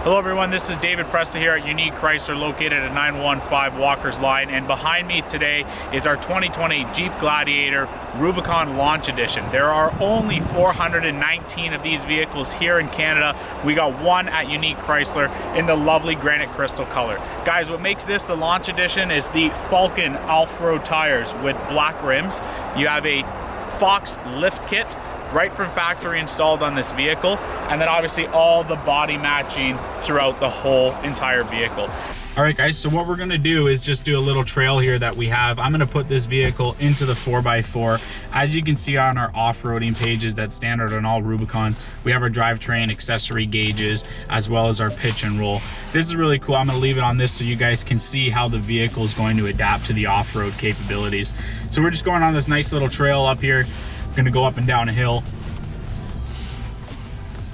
Hello everyone, this is David Presta here at Unique Chrysler, located at 915 Walker's Line, and behind me today is our 2020 Jeep Gladiator Rubicon Launch Edition. There are only 419 of these vehicles here in Canada. We got one at Unique Chrysler in the lovely granite crystal color. Guys, what makes this the Launch Edition is the Falcon off-road tires with black rims. You have a Fox lift kit right from factory installed on this vehicle, and then obviously all the body matching throughout the whole entire vehicle. All right guys, so what we're gonna do is just do a little trail here that we have. I'm gonna put this vehicle into the 4x4. As you can see on our off-roading pages, that's standard on all Rubicons. We have our drivetrain accessory gauges, as well as our pitch and roll. This is really cool. I'm gonna leave it on this so you guys can see how the vehicle is going to adapt to the off-road capabilities. So we're just going on this nice little trail up here. We're gonna go up and down a hill.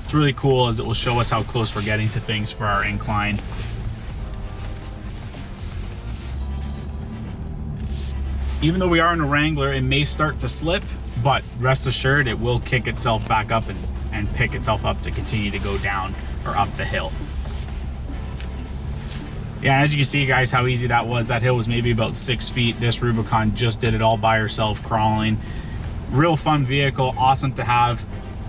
It's really cool as it will show us how close we're getting to things for our incline. Even though we are in a Wrangler, it may start to slip, but rest assured it will kick itself back up and pick itself up to continue to go down or up the hill. Yeah, as you can see guys how easy that was. That hill was maybe about 6 feet. This Rubicon just did it all by herself crawling. Real fun vehicle, awesome to have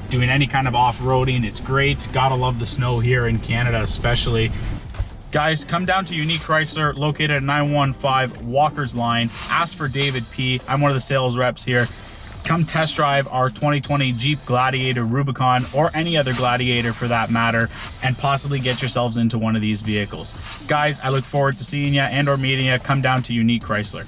doing any kind of off-roading. It's great. Gotta love the snow here in Canada especially. Guys, come down to Unique Chrysler, located at 915 Walker's Line. Ask for David P. I'm one of the sales reps here. Come test drive our 2020 Jeep Gladiator Rubicon, or any other Gladiator for that matter, and possibly get yourselves into one of these vehicles. Guys, I look forward to seeing you and or meeting you. Come down to Unique Chrysler.